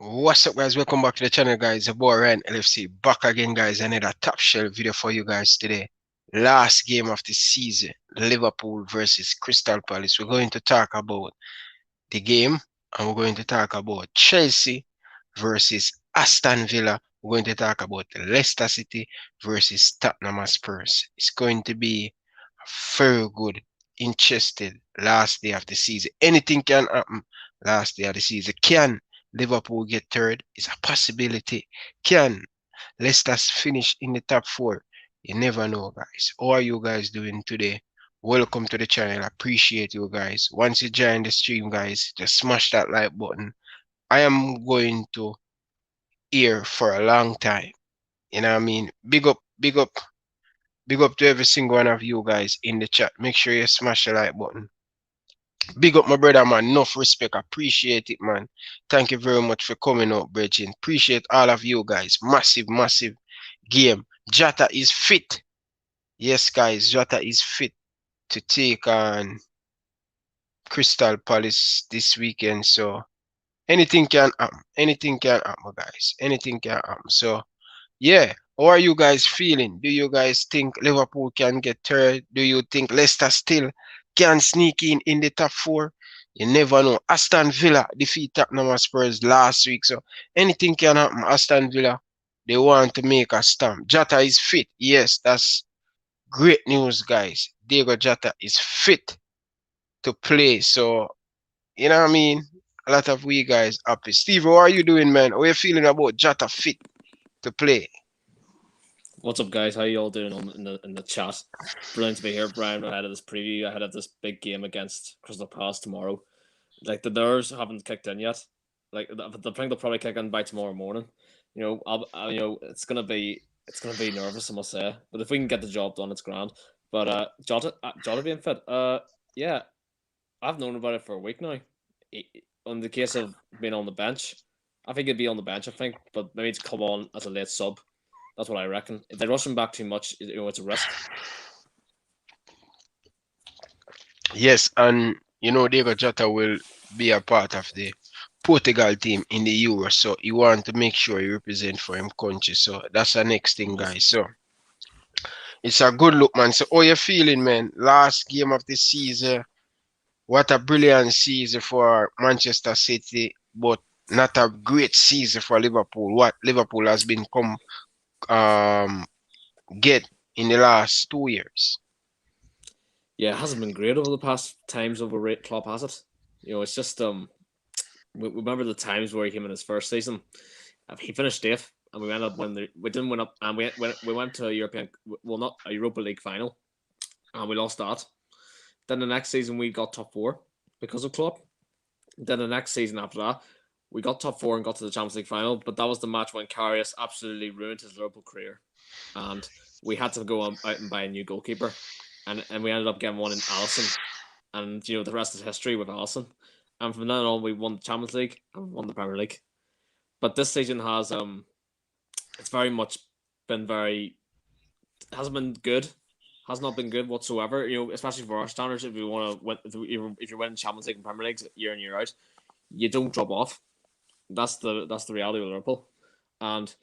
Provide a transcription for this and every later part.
What's up, guys? Welcome back to the channel, guys. The boy Ryan LFC back again, guys. Another top shelf video for you guys today. Last game of the season, Liverpool versus Crystal Palace. We're going to talk about the game, and we're going to talk about Chelsea versus Aston Villa. We're going to talk about Leicester City versus Tottenham Spurs. It's going to be a very good, interesting last day of the season. Anything can happen last day of the season. Can Liverpool get third? Is a possibility. Can Leicester finish in the top four? You never know, guys. How are you guys doing today? Welcome to the channel. I appreciate you guys. Once you join the stream, guys, just smash that like button. I am going to here for a long time. You know what I mean? Big up to every single one of you guys in the chat. Make sure you smash the like button. Big up my brother, man. Enough respect. Appreciate it, man. Thank you very much for coming out, Bridging. Appreciate all of you guys. Massive game. Jota is fit. Yes, guys, Jota is fit to take on Crystal Palace this weekend. So anything can happen. Anything can happen, guys. Anything can happen. So yeah, how are you guys feeling? Do you guys think Liverpool can get third? Do you think Leicester still can sneak in the top four? You never know. Aston Villa defeat Tottenham Spurs last week, so anything can happen. Aston Villa, they want to make a stamp. Jota is fit. Yes, that's great news, guys. Diego Jota is fit to play. So, you know what I mean? A lot of we guys happy. Steve, how are you doing, man? How are you feeling about Jota fit to play? What's up, guys? How you all doing in the chat? Brilliant to be here, Brian. Ahead of this preview, ahead of this big game against Crystal Palace tomorrow. Like the nerves haven't kicked in yet. Like I think they'll probably kick in by tomorrow morning. It's gonna be nervous, I must say. But if we can get the job done, it's grand. But Jota being fit, yeah, I've known about it for a week now. On the case of being on the bench, I think he'd be on the bench. I think, but maybe to come on as a late sub. That's what I reckon. If they rush him back too much, it's a risk. Yes, and Diego Jota will be a part of the Portugal team in the Euro, so he want to make sure he represent for him country. So that's the next thing, guys. So it's a good look, man. So how you feeling, man? Last game of the season, what a brilliant season for Manchester City, but not a great season for Liverpool. What Liverpool has been um get in the last 2 years. Yeah, it hasn't been great over the past times over Klopp, has it? It's just remember the times where he came in his first season. He finished eighth, and we ended up we didn't win up, and we went to not a Europa League final, and we lost that. Then the next season we got top four because of Klopp. Then the next season after that, we got top four and got to the Champions League final, but that was the match when Karius absolutely ruined his Liverpool career, and we had to go out and buy a new goalkeeper, and we ended up getting one in Alisson, and the rest is history with Alisson. And from then on, we won the Champions League and won the Premier League. But this season has it's very much been hasn't been good, has not been good whatsoever. Especially for our standards, if you want to win, if you're winning Champions League and Premier League year in year out, you don't drop off. That's the reality of Liverpool. And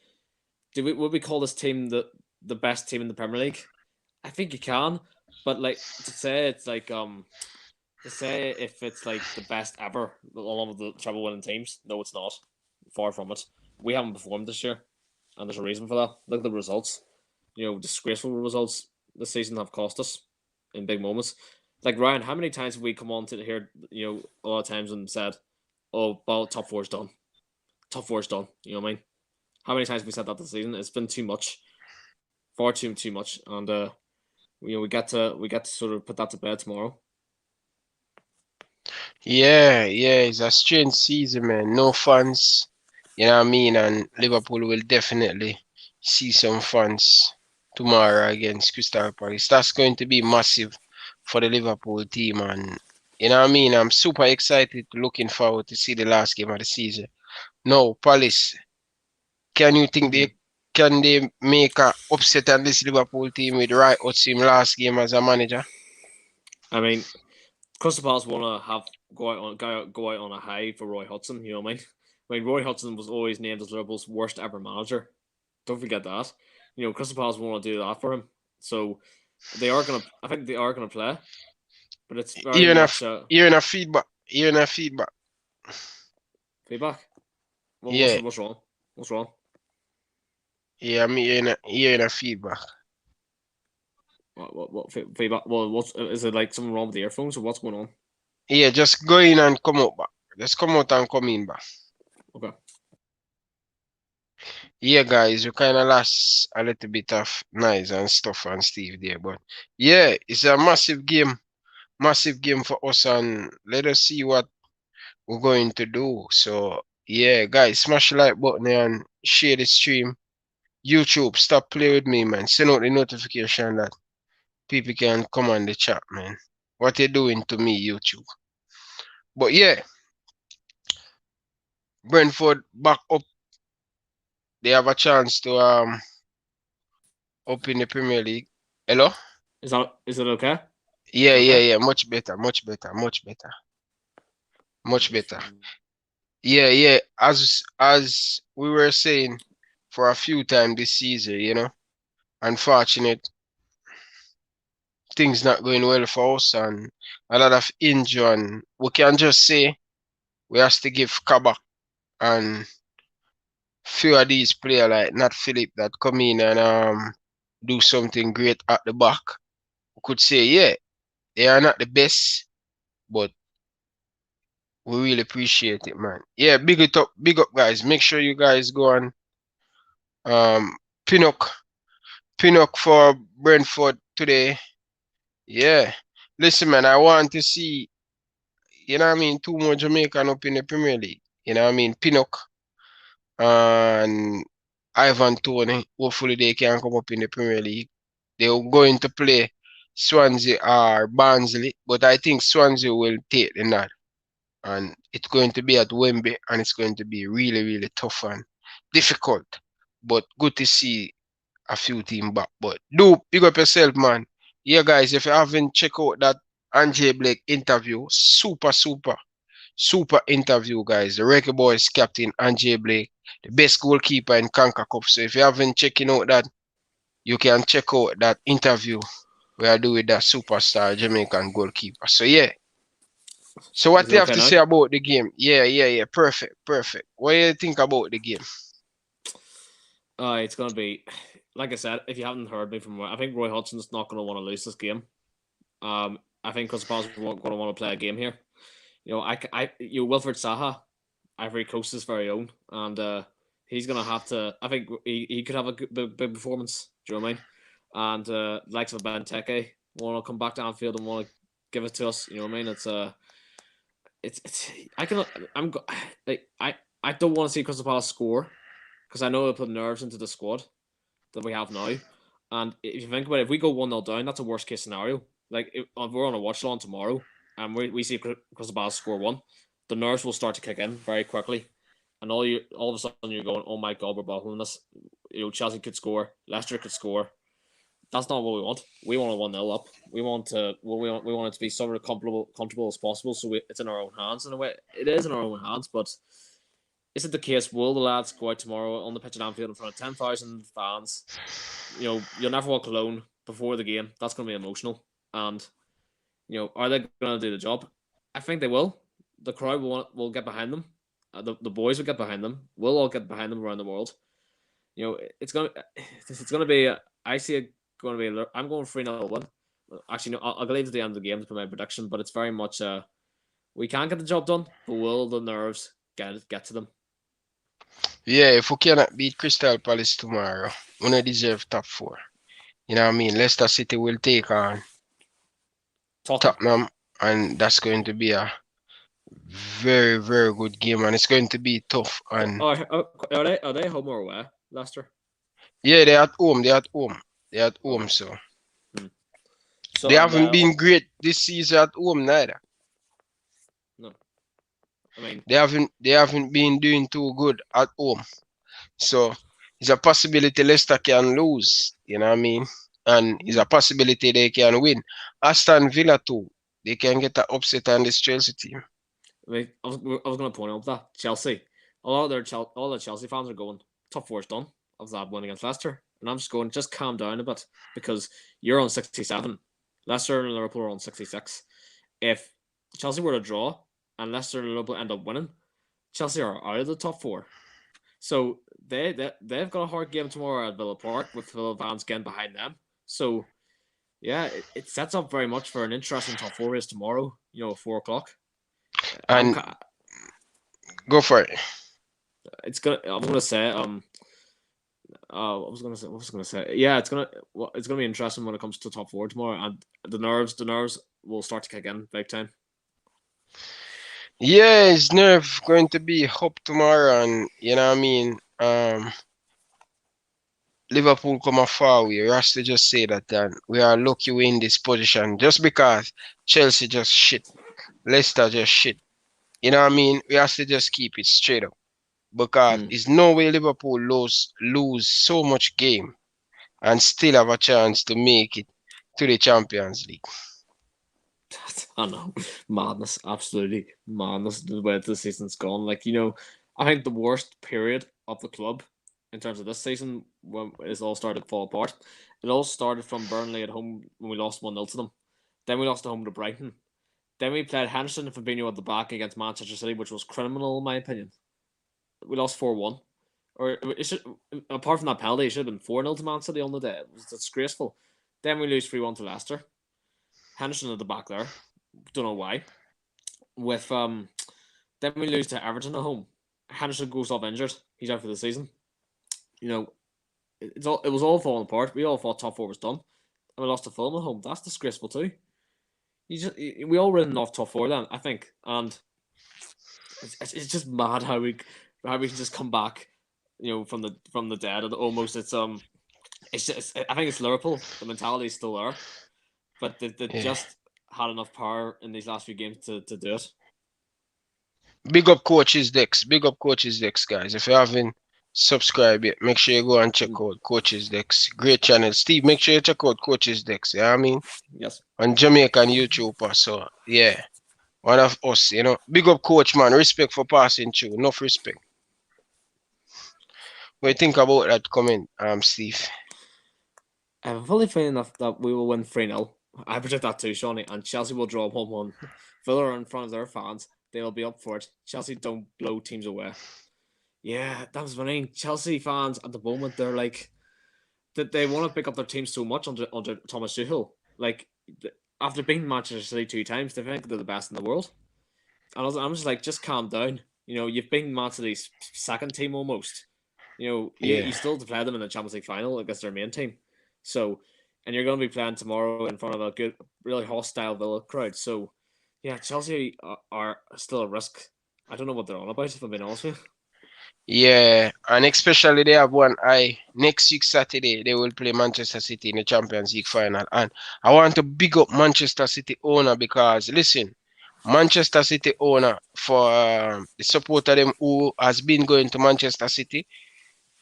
would we call this team the best team in the Premier League? I think you can, but like to say it's like to say if it's like the best ever along with the treble winning teams, no, it's not. Far from it. We haven't performed this year, and there's a reason for that. Look at the results. Disgraceful results this season have cost us in big moments. Like Ryan, how many times have we come on to hear a lot of times and said, "Oh, well, top four's done. Top four's done." You know what I mean? How many times have we said that this season? It's been too much, far too much, and we get to sort of put that to bed tomorrow. Yeah, it's a strange season, man. No fans, you know what I mean? And Liverpool will definitely see some fans tomorrow against Crystal Palace. That's going to be massive for the Liverpool team, and you know what I mean? I'm super excited, looking forward to see the last game of the season. No, Palace, can you think they make a upset on this Liverpool team with Ryan Hudson last game as a manager? I mean, Crystal Palace want to go out on a high for Roy Hodgson. You know what I mean? I mean, Roy Hodgson was always named as Liverpool's worst ever manager. Don't forget that. Crystal Palace want to do that for him. So they are gonna. I think they are gonna play, but it's very much hearing a feedback. Hearing a feedback. feedback. Well, Yeah. what's wrong? What's wrong? Yeah, I'm hearing a feedback. What feedback? Well, is it like something wrong with the earphones or what's going on? Yeah, just go in and come out back. Just come out and come in back. Okay. Yeah, guys, we kind of lost a little bit of noise and stuff and Steve there, but yeah, it's a massive game for us, and let us see what we're going to do. So yeah, guys, smash the like button and share the stream. YouTube, stop playing with me, man. Send out the notification that people can come on the chat, man. What you doing to me, YouTube? But yeah, Brentford back up. They have a chance to up in the Premier League. Hello? Is it okay? Yeah, Is it yeah, okay? yeah. Much better, much better, much better, much better. Yeah, yeah. As we were saying for a few times this season, unfortunate things not going well for us and a lot of injury. And we can just say we have to give Kabak and few of these players like Nat Phillip that come in and do something great at the back. We could say, yeah, they are not the best, but we really appreciate it, man. Yeah, big up, guys. Make sure you guys go on um Pinnock for Brentford today. Yeah. Listen, man, I want to see, two more Jamaican up in the Premier League. Pinnock and Ivan Toney. Hopefully they can come up in the Premier League. They're going to play Swansea or Barnsley, but I think Swansea will take the nod. And it's going to be at Wembley, and it's going to be really, really tough and difficult. But good to see a few teams back. But do pick up yourself, man. Yeah, guys, if you haven't checked out that Angie Blake interview, super interview, guys. The Reggae Boyz captain Angie Blake, the best goalkeeper in Conca Cup. So if you haven't checking out that, you can check out that interview we are doing with that superstar Jamaican goalkeeper. So yeah. So what Is do it you have okay to now? say about the game? Yeah. Perfect. What do you think about the game? It's gonna be like I said. If you haven't heard me from, I think Roy Hodgson's not gonna want to lose this game. I think Crystal Palace are going to want to play a game here. Wilfred Saha, Ivory Coast's very own, and he's gonna have to. I think he could have a big performance. Do you know what I mean? And likes of Benteke want to come back to Anfield and want to give it to us. You know what I mean? It's I don't want to see Crystal Palace score because I know it'll put nerves into the squad that we have now. And if you think about it, if we go 1-0 down, that's a worst case scenario. Like if we're on a watch along tomorrow and we see Crystal Palace score one, the nerves will start to kick in very quickly, and all of a sudden you're going, oh my god, we're battling this. Chelsea could score, Leicester could score. That's not what we want. We want a 1-0 up. We want it to be sort of comfortable as possible. So it's in our own hands in a way. It is in our own hands, but is it the case? Will the lads go out tomorrow on the pitch at Anfield in front of 10,000 fans? You'll never walk alone before the game. That's going to be emotional. And are they going to do the job? I think they will. The crowd will get behind them. The boys will get behind them. We'll all get behind them around the world. It's gonna be. I see it going to be. I'm going 3-0 win. Actually, no. I'll leave it to the end of the game to put my prediction. But it's very much. We can get the job done, but will the nerves get to them? Yeah, if we cannot beat Crystal Palace tomorrow, we don't deserve top 4. You know what I mean? Leicester City will take on Tottenham, and that's going to be a very, very good game, and it's going to be tough. And are they home or away, Leicester? yeah, they're at home. So they haven't been great this season at home neither. No, I mean they haven't been doing too good at home. So it's a possibility Leicester can lose. You know what I mean? And it's a possibility they can win. Aston Villa too. They can get an upset on this Chelsea team. I was going to point out that Chelsea, a lot of all the Chelsea fans are going, top four's done of that win against Leicester, and I'm just going, just calm down a bit because you're on 67, Leicester and Liverpool are on 66. If Chelsea were to draw and Leicester and Liverpool end up winning, Chelsea are out of the top four. So they've got a hard game tomorrow at Villa Park with Villa fans getting behind them. So yeah, it sets up very much for an interesting top four race tomorrow. 4 o'clock. And go for it. It's gonna. I'm gonna say. I was gonna say. Yeah, it's gonna be interesting when it comes to top four tomorrow, and the nerves will start to kick in big time. Yeah, his nerve going to be up tomorrow, and you know what I mean. Liverpool come a far way. We have to just say that, and we are lucky we're in this position just because Chelsea just shit, Leicester just shit. You know what I mean? We have to just keep it straight up because there's no way Liverpool lose so much game and still have a chance to make it to the Champions League. I know, madness, absolutely madness. The way the season's gone, I think the worst period of the club in terms of this season when it all started to fall apart. It all started from Burnley at home when we lost 1-0 to them. Then we lost at home to Brighton. Then we played Henderson and Fabinho at the back against Manchester City, which was criminal in my opinion. We lost 4-1. Or it should, apart from that penalty, it should have been 4-0 to Man City on the day. It was disgraceful. Then we lose 3-1 to Leicester. Henderson at the back there. Don't know why. Then we lose to Everton at home. Henderson goes off injured. He's out for the season. It was all falling apart. We all thought top four was done, and we lost to Fulham at home. That's disgraceful too. We all written off top four then, I think, and it's just mad how we can just come back, from the dead. And almost I think it's Liverpool. The mentality is still there, but they just had enough power in these last few games to do it. Big up Coach's Decks. Big up Coach's Decks, guys. If you haven't subscribed yet, make sure you go and check out Coach's Decks. Great channel. Steve, make sure you check out Coach's Decks. You know what I mean? Yes. On Jamaican YouTuber. So, yeah. One of us, Big up Coach, man. Respect for passing through. Enough respect. What do you think about that comment, Steve? I'm fully feeling that we will win 3-0. I predict that too, Shawnee. And Chelsea will draw 1-1. Villa are in front of their fans. They will be up for it. Chelsea don't blow teams away. Yeah, that was funny. Chelsea fans at the moment, they're like, that they want to pick up their team so much under Thomas Tuchel. Like, after beating Manchester City 2 times, they think they're the best in the world. And I'm just like, just calm down. You've beaten Man City's second team almost. You still have to play them in the Champions League final against their main team. So, and you're going to be playing tomorrow in front of a good, really hostile Villa crowd. So, yeah, Chelsea are still a risk. I don't know what they're on about, if I'm being honest with you. Yeah, and especially they have one eye. Next week, Saturday, they will play Manchester City in the Champions League final. And I want to big up Manchester City owner because, listen, Manchester City owner, for the supporter them who has been going to Manchester City,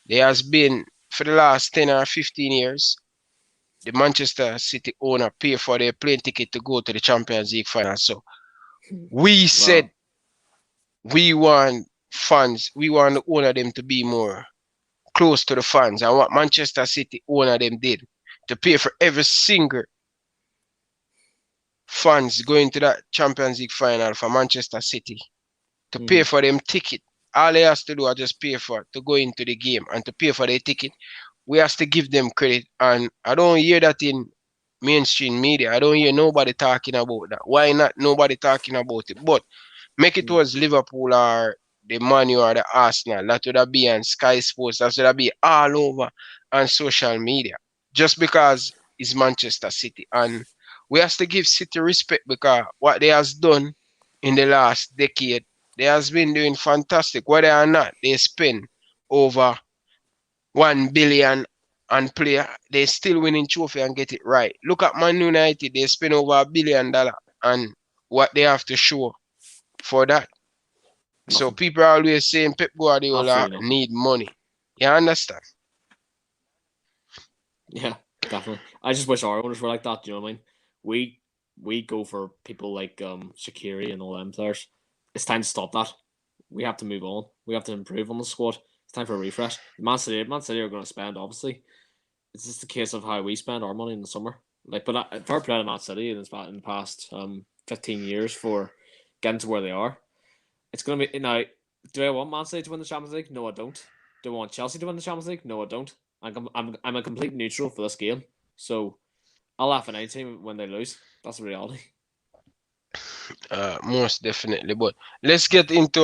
there has been, for the last 10 or 15 years, the Manchester City owner pay for their plane ticket to go to the Champions League final. So we said we want fans, we want the owner them to be more close to the fans. And what Manchester City owner them did to pay for every single fans going to that Champions League final for Manchester City, to pay for them ticket. All they has to do is just pay for to go into the game and to pay for their ticket. We have to give them credit. And I don't hear that in mainstream media. I don't hear nobody talking about that. Why not nobody talking about it? But make it was Liverpool or the Man U or the Arsenal. That would have been on Sky Sports. That would have been all over on social media. Just because it's Manchester City. And we have to give City respect because what they has done in the last decade, they has been doing fantastic. Whether or not they spend over 1 billion and play, they still winning trophy and get it right. Look at Man United, they spend over $1 billion and what they have to show for that. Nothing. So people are always saying Pep Guardiola need money. You understand? Yeah, definitely. I just wish our owners were like that. Do you know what I mean? We go for people like Shaqiri and all them players. It's time to stop that. we have to move on. We have to improve on the squad. It's time for a refresh. Man City are going to spend, obviously. It's just a case of how we spend our money in the summer. Fair play to Man City in the past 15 years for getting to where they are. It's going to be now. Do I want Man City to win the Champions League? No, I don't. Do I want Chelsea to win the Champions League? No, I don't. I'm a complete neutral for this game. So I'll laugh at any team when they lose. That's the reality. Most definitely. But let's get into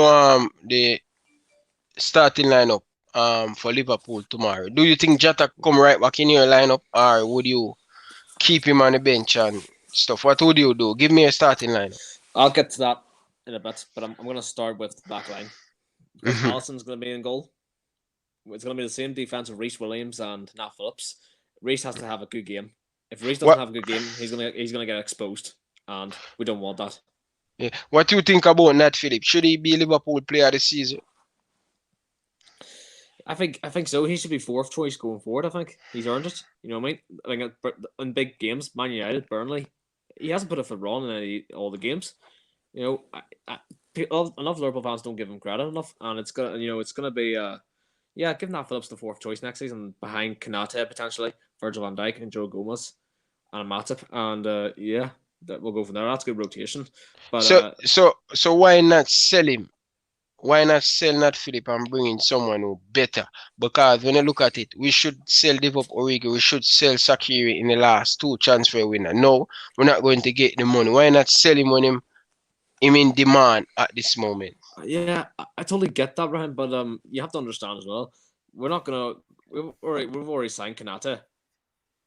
the starting lineup for Liverpool tomorrow. Do you think Jota come right back in your lineup, or would you keep him on the bench and stuff? What would you do? Give me a starting lineup. I'll get to that in a bit, but I'm going to start with the back line. Because Alisson's going to be in goal. It's going to be the same defense of Reece Williams and Nat Phillips. Reece has to have a good game. If Reece doesn't have a good game, he's going to get exposed, and we don't want that. Yeah. What do you think about Nat Phillips? Should he be Liverpool player of the season? I think so. He should be fourth choice going forward. I think he's earned it. You know what I mean? In big games, Man United, Burnley, he hasn't put a foot wrong in all the games. You know, enough Liverpool fans don't give him credit enough, and it's gonna be give Nat Phillips the fourth choice next season behind Konate potentially, Virgil van Dijk and Joe Gomez and Matip, and we'll go from there. That's a good rotation. But so why not sell him? Why not sell Nat Phillips and bring in someone who better? Because when you look at it, we should sell Divock Origi, we should sell Sakiri in the last two transfer winner. No, we're not going to get the money. Why not sell him when him in demand at this moment? Yeah, I totally get that, Ryan, but you have to understand as well. We're not gonna. We've already signed Konate.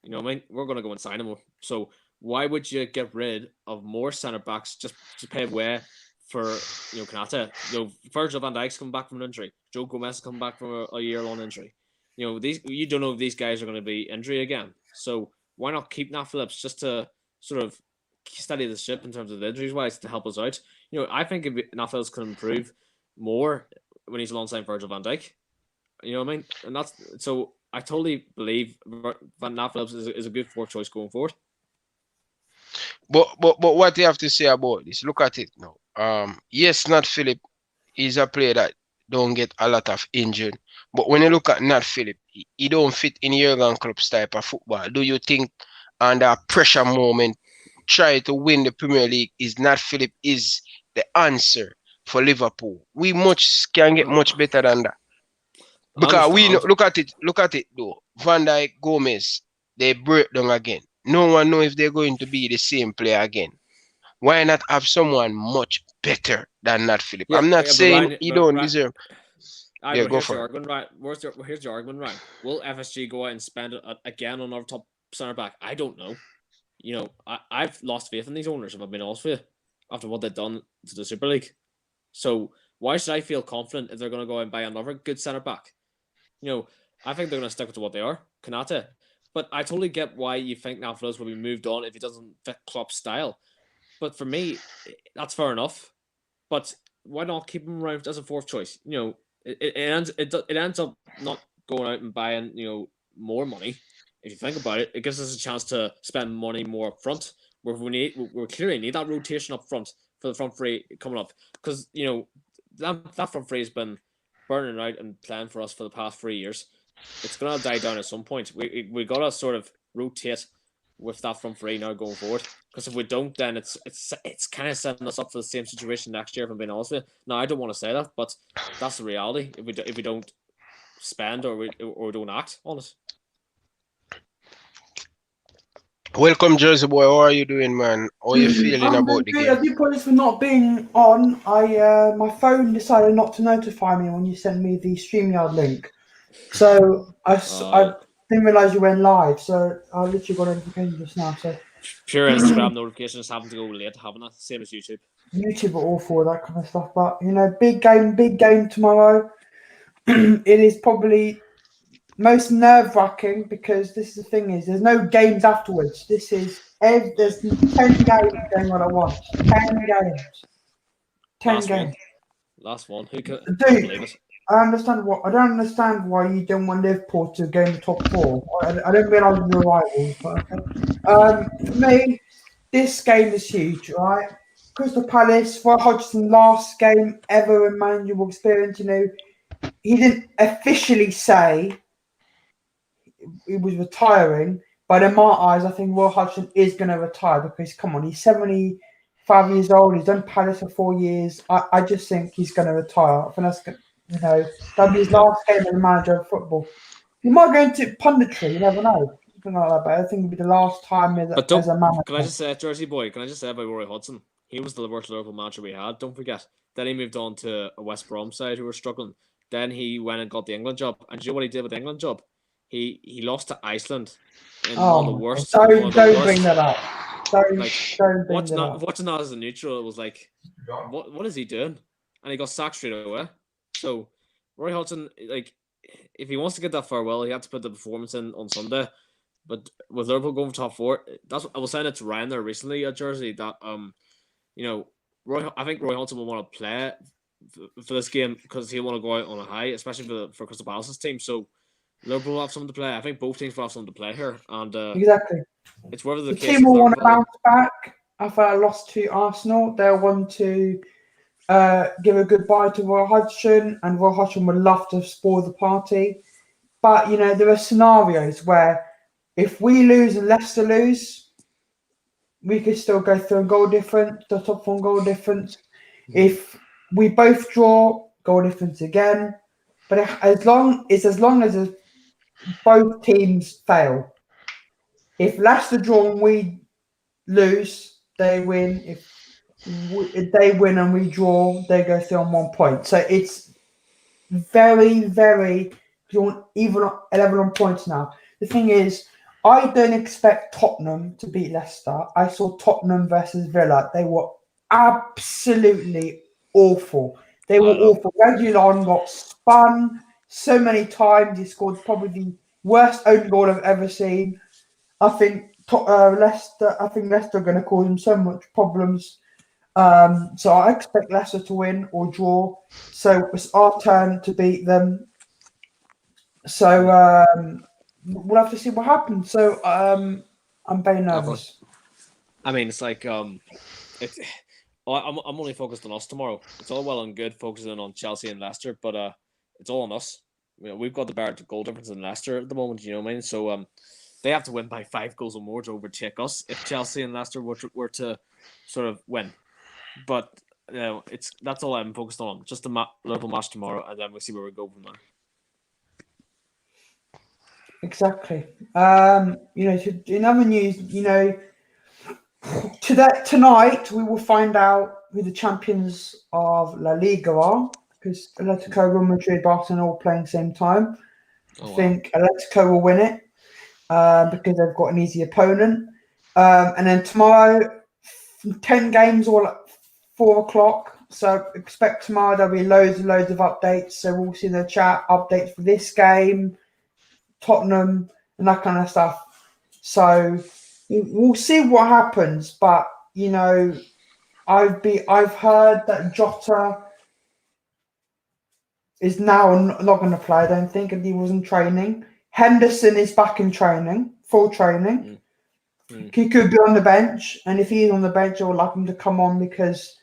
You know what I mean? We're gonna go and sign him. So why would you get rid of more centre backs just to pay way for Konate? Virgil van Dijk's coming back from an injury. Joe Gomez is coming back from a year-long injury. You don't know if these guys are going to be injury again. So why not keep Nat Phillips just to sort of steady the ship in terms of the injuries wise to help us out? I think if Nat Phillips can improve more when he's alongside Virgil van Dijk. You know what I mean? And that's so I totally believe Nat Phillips is a good fourth choice going forward. But what do you have to say about this? Look at it now. Yes, Nat Phillips is a player that don't get a lot of injured. But when you look at Nat Phillips, he don't fit in Jurgen Klopp's type of football. Do you think under a pressure moment, try to win the Premier League, is Nat Phillips is the answer for Liverpool? We can get much better than that. Because we know, look at it though. Van Dijk, Gomez, they break down again. No one knows if they're going to be the same player again. Why not have someone much better than Nat Phillips? I'm not saying he don't deserve. Go for it. Here's your argument, Ryan. Will FSG go out and spend it again on our top centre back? I don't know. I've lost faith in these owners, if I've been honest with you, after what they've done to the Super League. So why should I feel confident if they're going to go out and buy another good centre back? I think they're going to stick with what they are, Konate. But I totally get why you think Nat Phillips will be moved on if he doesn't fit Klopp's style. But for me, that's fair enough. But why not keep him around as a fourth choice? It ends up not going out and buying more money. If you think about it, it gives us a chance to spend money more up front. Where we clearly need that rotation up front for the front three coming up, because that front three has been burning out and playing for us for the past 3 years. It's gonna die down at some point. We gotta sort of rotate with that front three now going forward. Because if we don't, then it's kind of setting us up for the same situation next year. If I'm being honest with you. Now I don't want to say that, but that's the reality. If we don't spend or don't act on it. Welcome, Jersey boy. How are you doing, man? How are you feeling about the game? I do apologize for not being on. My phone decided not to notify me when you sent me the StreamYard link. So I didn't realise you went live. So I literally got a notification just now. So pure Instagram notifications having to go late, haven't it? Same as YouTube. YouTube are all for that kind of stuff. But big game tomorrow. It is probably most nerve-wracking because there's no games afterwards. There's 10 games going on at once. 10 games. 10 games. Last one. Who could believe it? I don't understand why you don't want Liverpool to go in the top four. I don't realise we're rivals, but okay. For me, this game is huge, right? Crystal Palace, Roy Hodgson last game ever in managerial experience. He didn't officially say he was retiring, but in my eyes, I think Roy Hodgson is going to retire because, come on, he's 75 years old. He's done Palace for 4 years. I just think he's going to retire. I think that's that'll be his last game as a manager of football. He might go into punditry. You never know. Something like that, but I think it'll be the last time as a manager. Can I just say, Jersey boy? Can I just say about Roy Hodgson? He was the worst Liverpool manager we had. Don't forget. Then he moved on to a West Brom side who were struggling. Then he went and got the England job. And do you know what he did with the England job? He lost to Iceland in one of the worst. Don't bring that up. Don't bring that up. Watching that as a neutral, it was like, what is he doing? And he got sacked straight away. So Roy Hodgson, like, if he wants to get that farewell, he had to put the performance in on Sunday. But with Liverpool going for top 4, that's what I was saying it to Ryan there recently at Jersey that I think Roy Hodgson will want to play for this game because he'll want to go out on a high, especially for Crystal Palace's team. So Liverpool will have something to play. I think both teams will have something to play here, and exactly. It's whether the team will want to bounce back after I lost to Arsenal. They'll want to give a goodbye to Roy Hodgson, and Roy Hodgson would love to spoil the party. But there are scenarios where if we lose and Leicester lose, we could still go through a goal difference, the top 4 goal difference. If we both draw, goal difference again. But as long as both teams fail. If Leicester draw and we lose, they win. If they win and we draw, they go through on 1 point. So it's very, very even 11 on points now. The thing is, I don't expect Tottenham to beat Leicester. I saw Tottenham versus Villa. They were absolutely awful. They were awful. Reguilon got spun so many times. He scored probably the worst own goal I've ever seen. I think Leicester are going to cause them so much problems. So I expect Leicester to win or draw. So it's our turn to beat them. So we'll have to see what happens. So I'm very nervous. I mean, it's like I'm only focused on us tomorrow. It's all well and good focusing on Chelsea and Leicester, but it's all on us. We've got the better goal difference in Leicester at the moment. You know what I mean? So they have to win by 5 goals or more to overtake us if Chelsea and Leicester were to sort of win. But that's all I'm focused on. Just the Liverpool match tomorrow, and then we'll see where we go from there. Exactly. In other news, tonight we will find out who the champions of La Liga are, because Atletico, Real Madrid, Barcelona all playing same time. I think Atletico will win it because they've got an easy opponent. And then tomorrow, 10 games all at 4 o'clock. So expect tomorrow there'll be loads and loads of updates. So we'll see in the chat updates for this game, Tottenham, and that kind of stuff. So we'll see what happens. But I've heard that Jota is now not going to play. I don't think, and he wasn't training. Henderson is back in training, full training. He could be on the bench, and if he's on the bench, I would like him to come on because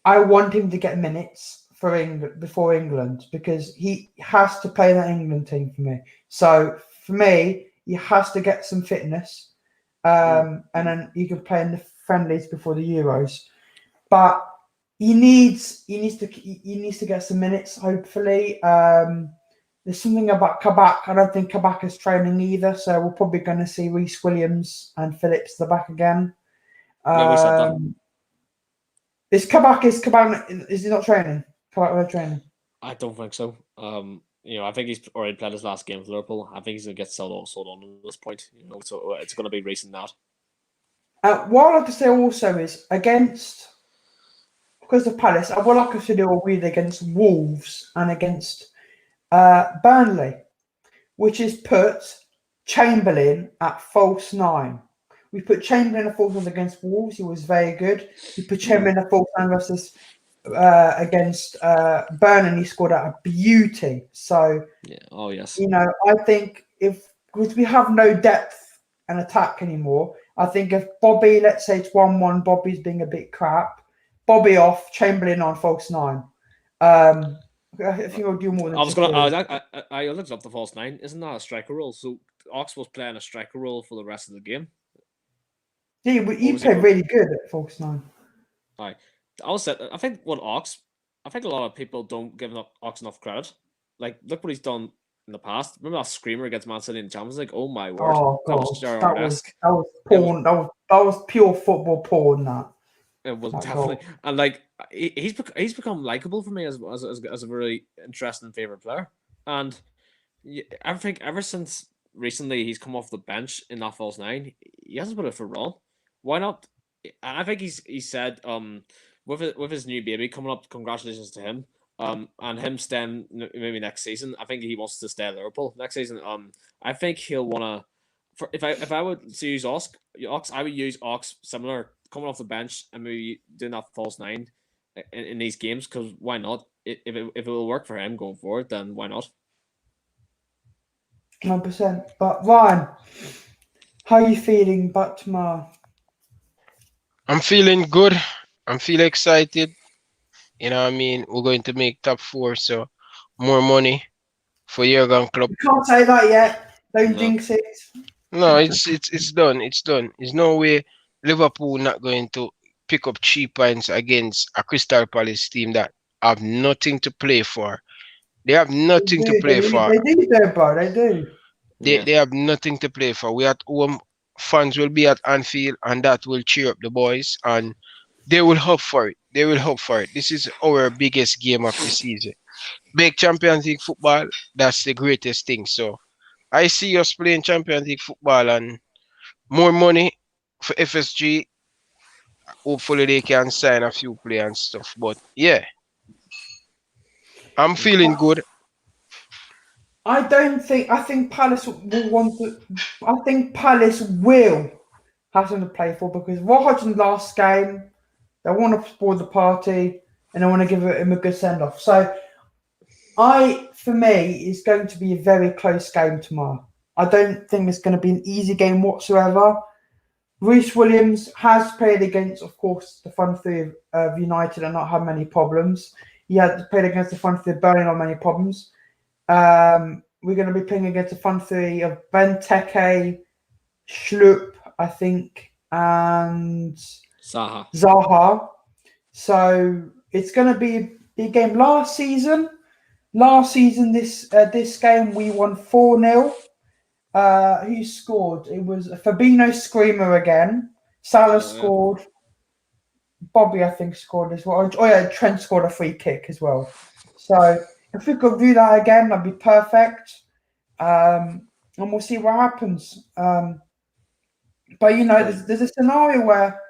I want him to get minutes for England before England, because he has to play that England team for me. So for me, he has to get some fitness, and then he can play in the friendlies before the Euros. But he needs to get some minutes. Hopefully, there's something about Kabak. I don't think Kabak is training either, so we're probably going to see Reece Williams and Phillips at the back again. We said that. Is Kabak is he not training? Kabak not training? I don't think so. I think he's already played his last game with Liverpool. I think he's going to get sold on at this point. So it's going to be recent that. What I'd like to say also is against Crystal Palace, I would like us to do a read against Wolves and against Burnley, which is put Chamberlain at false 9. We put Chamberlain at false 9 against Wolves. He was very good. We put Chamberlain at false 9 versus against Burnley. He scored out a beauty. So, oh yes, I think because we have no depth and attack anymore, I think if Bobby, let's say it's 1-1, Bobby's being a bit crap. Bobby off, Chamberlain on false 9. I think I'll do more than I was gonna. I looked up the false 9. Isn't that a striker role? So Ox was playing a striker role for the rest of the game. Yeah, but he played really good at false 9. Aye, I think what Ox. I think a lot of people don't give Ox enough credit. Like, look what he's done in the past. Remember that screamer against Man City in the Champions League? Oh my word! Oh That god, was Gerrard-esque. that was porn. That was pure football porn. That it was that definitely, goal. and like he's become likable for me as a really interesting favorite player. And I think ever since recently he's come off the bench in that false 9, he hasn't put it for wrong. Why not? I think he said with his new baby coming up, congratulations to him. And him staying maybe next season. I think he wants to stay at Liverpool next season. I think he'll wanna. If I would use Ox, I would use Ox similar coming off the bench and maybe doing that false 9 in these games, because why not? If it will work for him going forward, then why not? 100%. But Ryan, how are you feeling about tomorrow? I'm feeling good. I'm feeling excited. You know what I mean? We're going to make top 4, so more money for Jurgen Klopp. You can't say that yet. Don't No. jinx it. No, it's done. It's done. There's no way Liverpool not going to pick up 3 points against a Crystal Palace team that have nothing to play for. They have nothing to play for. They do, though, bro. They do. They have nothing to play for. We at home, fans will be at Anfield, and that will cheer up the boys, and they will hope for it. They will hope for it. This is our biggest game of the season. Big Champions League football, that's the greatest thing. So I see us playing Champions League football and more money for FSG. Hopefully they can sign a few players and stuff. But yeah, I'm feeling good. I think Palace will want to. I think Palace will have something to play for, because Roy Hodgson's last game, they want to spoil the party and they want to give him a good send off. So, for me, it's going to be a very close game tomorrow. I don't think it's going to be an easy game whatsoever. Reece Williams has played against, of course, the front three of United and not had many problems. He had played against the front three of Burnley, not many problems. We're going to be playing against the front three of Benteke, Schlupp, I think, and Zaha. So it's going to be a big game. Last season, this game we won 4-0. Who scored? It was a Fabinho screamer again. Salah scored. Bobby, I think, scored as well. Oh yeah, Trent scored a free kick as well. So if we could do that again, that'd be perfect. And we'll see what happens. But there's a scenario where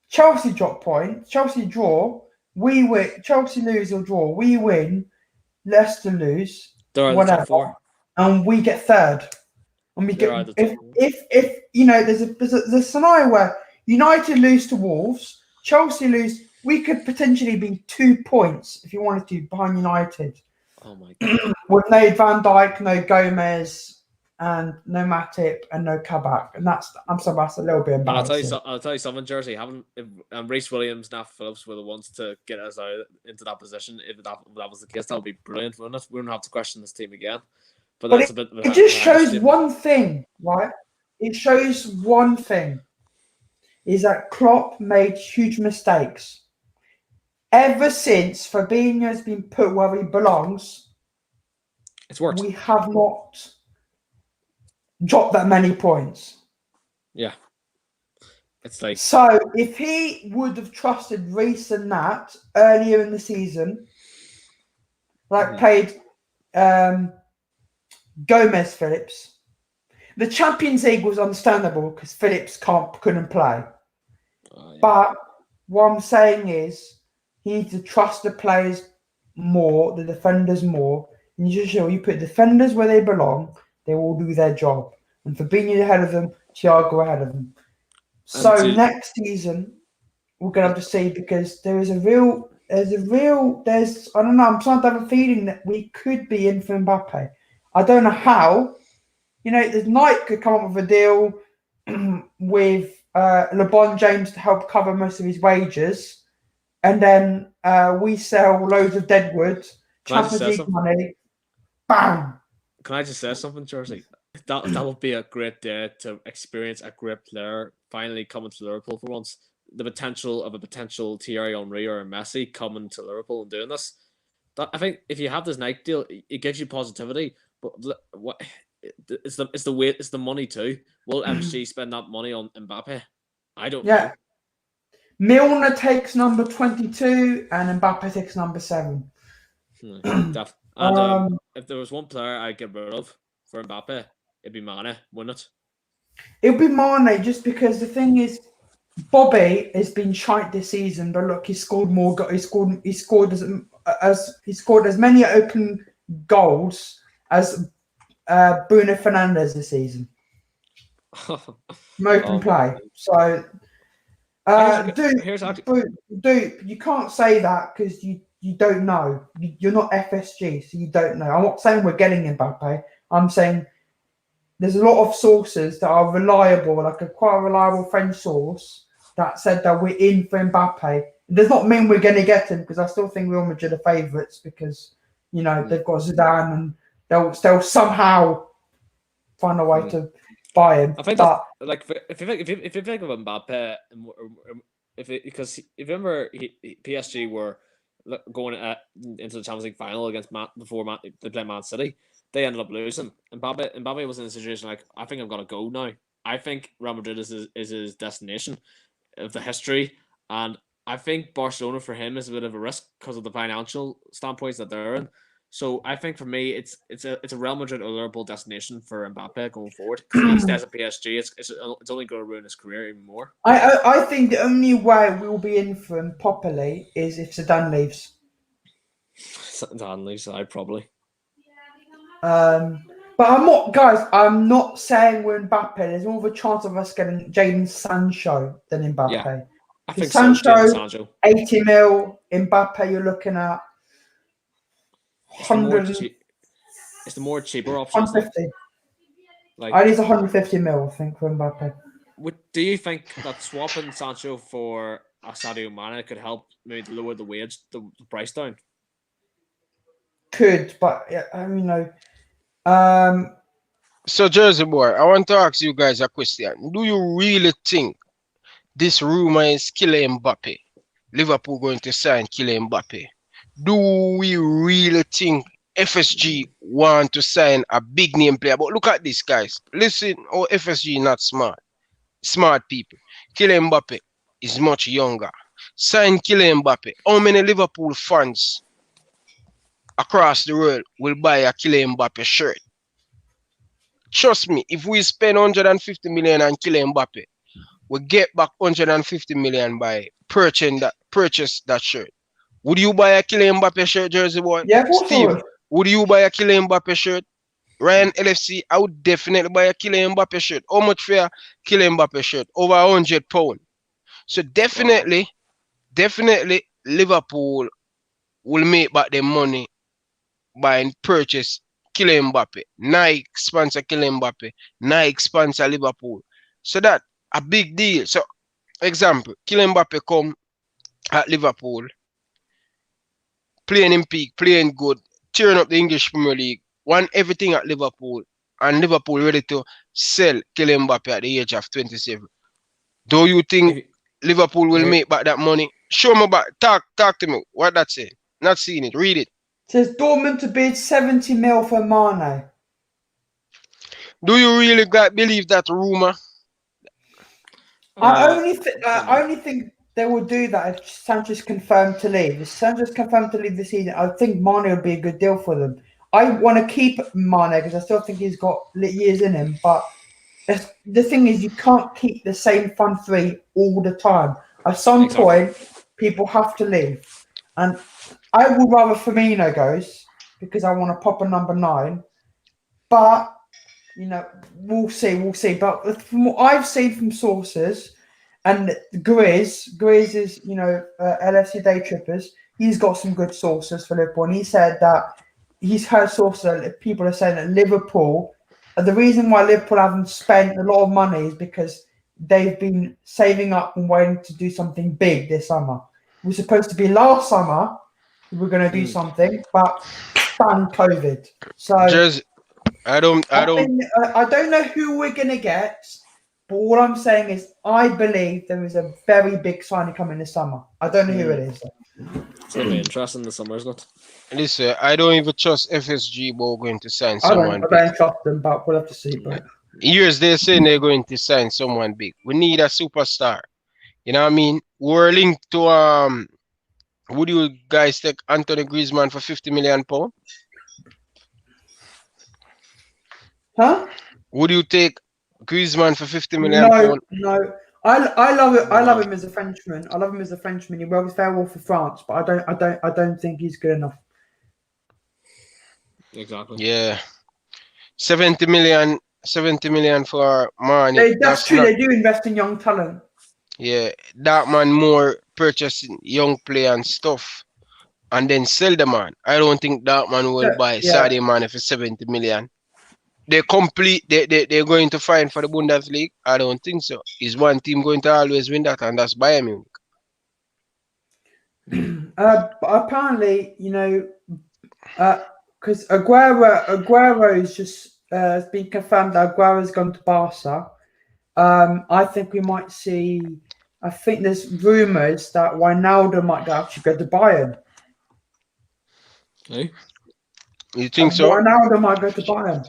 Chelsea drop points, Chelsea draw, we win, Chelsea lose or draw, we win, Leicester lose, whatever, and we get third. And we get if there's a scenario where United lose to Wolves, Chelsea lose, we could potentially be 2 points if you wanted to behind United. Oh my god! With no Van Dijk, no Gomez, and no Matip, and no Kabak, and that's a little bit embarrassing. I'll tell you something, Jersey. Reece Williams, Nat Phillips were the ones to get us out into that position. If that was the case, that would be brilliant, wouldn't it? We don't have to question this team again. But that's it just shows one thing, right? It shows one thing: is that Klopp made huge mistakes. Ever since Fabinho has been put where he belongs, it's worked. We have not dropped that many points. Yeah. It's like, so if he would have trusted Reece and Nat earlier in the season, played Gomez Phillips, the Champions League was understandable because Phillips couldn't play. Yeah. But what I'm saying is, he needs to trust the players more, the defenders more. And you put defenders where they belong, they will do their job. And Fabinho ahead of them, Thiago ahead of them. So next season, we're going to have to see, because I don't know, I'm starting to have a feeling that we could be in for Mbappe. I don't know how. This Knight could come up with a deal with LeBron James to help cover most of his wages, and then we sell loads of Deadwood, Champions League money, bam. Can I just say something, Jersey? That would be a great day to experience a great player finally coming to Liverpool for once. The potential of a potential Thierry Henry or Messi coming to Liverpool and doing this. I think if you have this Nike deal, it gives you positivity. But what it's the weight, it's the money too. Will MSG spend that money on Mbappe? I don't know. Milner takes number 22 and Mbappe takes number 7. And if there was one player I'd get rid of for Mbappe, it'd be Mane, wouldn't it? It'll be Mane, just because the thing is, Bobby has been shite this season, but look, he scored more. He scored as many open goals as Bruno Fernandes this season. Open play. So, dude, you can't say that because you don't know. You're not FSG, so you don't know. I'm not saying we're getting Mbappe. I'm saying there's a lot of sources that are reliable, like quite a reliable French source that said that we're in for Mbappe. It does not mean we're going to get him, because I still think Real Madrid are favourites, because they've got Zidane and they'll somehow find a way to buy him. I think that, like, if you think of Mbappe, because if you remember, PSG were going into the Champions League final against they played Man City. They ended up losing. Mbappe was in a situation like, I think I've got to go now. I think Real Madrid is his destination of the history, and I think Barcelona for him is a bit of a risk because of the financial standpoints that they're in. So I think for me, it's a Real Madrid or Liverpool destination for Mbappe going forward. If he stays at PSG, it's only going to ruin his career even more. I think the only way we will be in for him properly is if Zidane leaves. Zidane leaves, I'd probably. But I'm not saying we're Mbappe. There's more of a chance of us getting Jadon Sancho than Mbappe. Yeah, I think Sancho, 80 mil. Mbappe, you're looking at 100. It's the more cheaper option. 150. I need 150 mil, I think, for Mbappe. Do you think that swapping Sancho for Sadio Mane could help maybe lower the wage, the price down? Could, but I mean, So, Jersey boy, I want to ask you guys a question. Do you really think this rumor is Kylian Mbappe? Liverpool going to sign Kylian Mbappe? Do we really think FSG want to sign a big name player? But look at this, guys. Listen, FSG not smart. Smart people. Kylian Mbappe is much younger. Sign Kylian Mbappe. How many Liverpool fans across the world will buy a Kylian Mbappe shirt? Trust me, if we spend 150 million on Kylian Mbappe, we get back 150 million by purchase that shirt. Would you buy a Kylian Mbappe shirt, Jersey boy? Yeah, Steve, would you buy a Kylian Mbappe shirt? Ryan LFC, I would definitely buy a Kylian Mbappe shirt. How much for a Kylian Mbappe shirt? Over £100. So definitely, Liverpool will make back their money by purchase Kylian Mbappe. Nike sponsor Kylian Mbappe. Nike sponsor Liverpool. So that a big deal. So, example, Kylian Mbappe come at Liverpool, playing in peak, playing good, tearing up the English Premier League, won everything at Liverpool, and Liverpool ready to sell Kylian Mbappe at the age of 27. Do you think Liverpool will make back that money? Show me back. Talk to me. What that say? Not seeing it. Read it. Says Dortmund to bid 70 mil for Mane. Do you really believe that rumor? I only think they will do that if Sancho's confirmed to leave. If Sancho's confirmed to leave this season, I think Mane would be a good deal for them. I want to keep Mane because I still think he's got years in him. But the thing is, you can't keep the same front three all the time. At some point, people have to leave. And I would rather Firmino goes because I want to pop a number 9. But, we'll see. But from what I've seen from sources, and Grizz is, LFC Day Trippers, he's got some good sources for Liverpool. And he said that he's heard sources that people are saying that Liverpool, the reason why Liverpool haven't spent a lot of money is because they've been saving up and waiting to do something big this summer. It was supposed to be last summer. We were going to do something, but bang, COVID. So Jersey, I don't I don't know who we're going to get, but all I'm saying is I believe there is a very big signing coming this summer. I don't know who it is. It's going to be interesting this summer, isn't it? listen. I don't even trust FSG about going to sign I someone big. don't trust them, but we'll have to see. But Years they're saying they're going to sign someone big. We need a superstar. You know what I mean? We're linked to would you guys take Anthony Griezmann for £50 million? huh? Would you take Griezmann for £50 million? No. I love it. I love him as a Frenchman. I love him as a Frenchman. He works very well for France, but I don't think he's good enough. Exactly. Yeah. 70 million for Mane. That's true. They do invest in young talent. Yeah, that man more purchasing young player and stuff and then sell the man. I don't think that man will buy Sadio Mane for 70 million. They're going to fight for the Bundesliga? I don't think so. Is one team going to always win that, and that's Bayern Munich? Apparently, because Aguero's just has been confirmed that Aguero's gone to Barca. I think we might see. I think there's rumours that Wijnaldum might actually go to Bayern. Hey? You think so? Wijnaldum might go to Bayern.